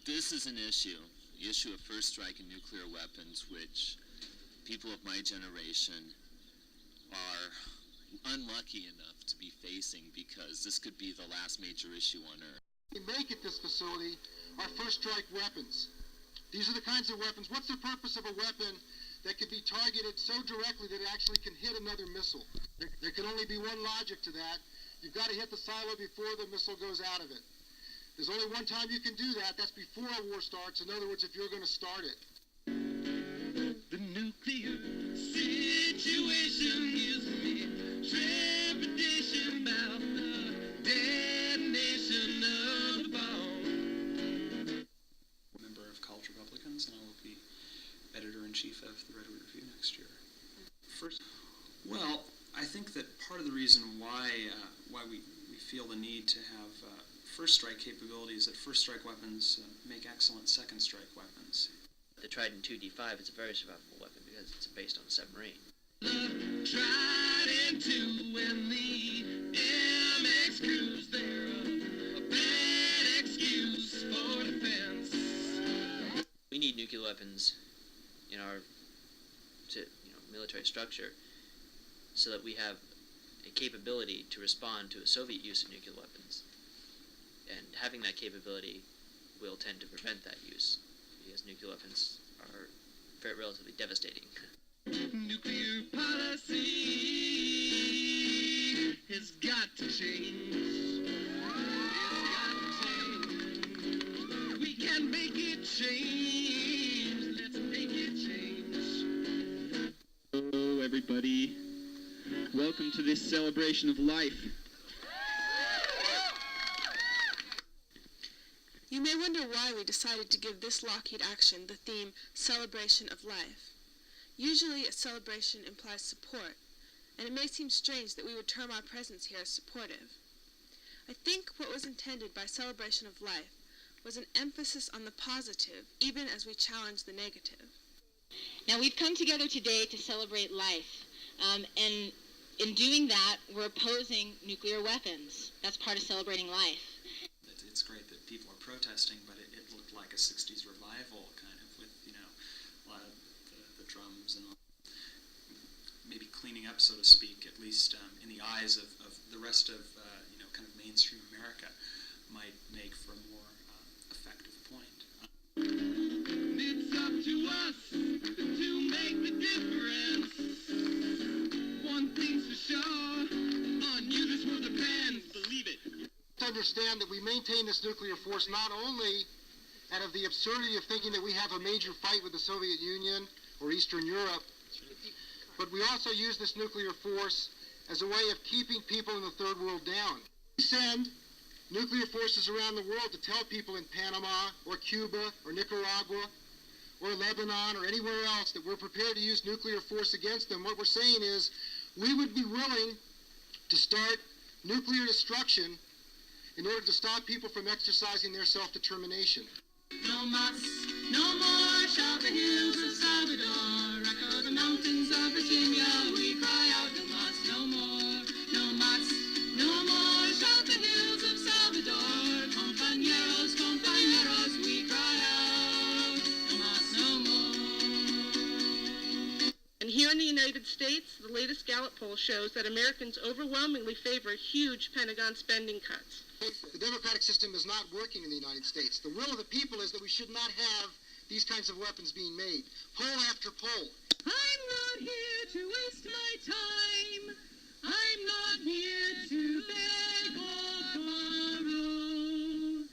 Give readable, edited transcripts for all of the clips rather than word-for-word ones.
This is an issue, the issue of first strike and nuclear weapons, which people of my generation are unlucky enough to be facing, because this could be the last major issue on Earth. We make at this facility are first strike weapons. These are the kinds of weapons. What's the purpose of a weapon that can be targeted so directly that it actually can hit another missile? There can only be one logic to that. You've got to hit the silo before the missile goes out of it. There's only one time you can do that. That's before a war starts. In other words, if you're going to start it. The nuclear situation gives me trepidation about the detonation of the bomb. Member of College Republicans, and I will be editor-in-chief of the Redwood Review next year. First, well, I think that part of the reason why we feel the need to have first strike capabilities, that first strike weapons make excellent second strike weapons. The Trident II D-5 is a very survivable weapon because it's based on a submarine. The Trident II and the MX Cruise, they're a bad excuse for defense. We need nuclear weapons in our military structure so that we have a capability to respond to a Soviet use of nuclear weapons. And having that capability will tend to prevent that use, because nuclear weapons are very relatively devastating. Nuclear policy has got to change. It's got to change. We can make it change. Let's make it change. Hello, everybody. Welcome to this celebration of life. You may wonder why we decided to give this Lockheed action the theme, Celebration of Life. Usually a celebration implies support, and it may seem strange that we would term our presence here as supportive. I think what was intended by Celebration of Life was an emphasis on the positive, even as we challenge the negative. Now, we've come together today to celebrate life, and in doing that, we're opposing nuclear weapons. That's part of celebrating life. It's great that people are protesting, but it looked like a 60s revival, kind of, with, a lot of the drums and all. Maybe cleaning up, so to speak, at least in the eyes of the rest of, kind of mainstream America, might make for a more effective point. It's up to us to make the difference. One thing's for sure, on you this will depend, believe it. Understand that we maintain this nuclear force not only out of the absurdity of thinking that we have a major fight with the Soviet Union or Eastern Europe, but we also use this nuclear force as a way of keeping people in the third world down. We send nuclear forces around the world to tell people in Panama or Cuba or Nicaragua or Lebanon or anywhere else that we're prepared to use nuclear force against them. What we're saying is we would be willing to start nuclear destruction in order to stop people from exercising their self-determination. No mas, no more, shout the hills of Salvador, echo the mountains of Virginia, we cry out, no mas, no more, no mas, no more, shout the hills of Salvador, compañeros, compañeros, we cry out, no mas, no more. And here in the United States, the latest Gallup poll shows that Americans overwhelmingly favor huge Pentagon spending cuts. The democratic system is not working in the United States. The will of the people is that we should not have these kinds of weapons being made. Poll after poll. I'm not here to waste my time. I'm not here to beg or borrow.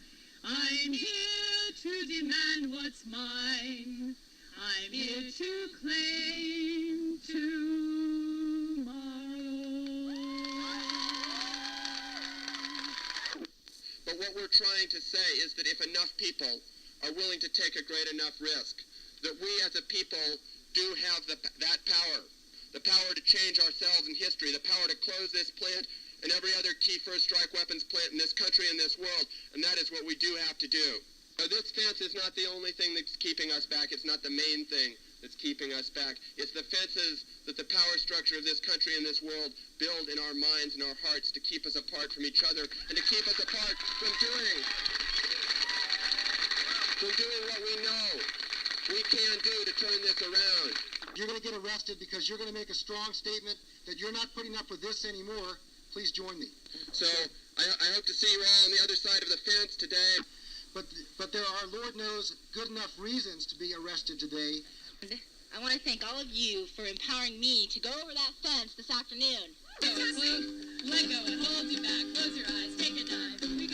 I'm here to demand what's mine. I'm here to claim tomorrow. But what we're trying to say is that if enough people are willing to take a great enough risk, that we as a people do have that power, the power to change ourselves in history, the power to close this plant and every other key first strike weapons plant in this country and this world, and that is what we do have to do. Now, this fence is not the only thing that's keeping us back. It's not the main thing that's keeping us back. It's the fences that the power structure of this country and this world build in our minds and our hearts to keep us apart from each other and to keep us apart from doing from doing what we know we can do to turn this around. You're going to get arrested because you're going to make a strong statement that you're not putting up with this anymore. Please join me. So I hope to see you all on the other side of the fence today. But there are, Lord knows, good enough reasons to be arrested today. I want to thank all of you for empowering me to go over that fence this afternoon. Let go and hold you back. Close your eyes. Take a dive.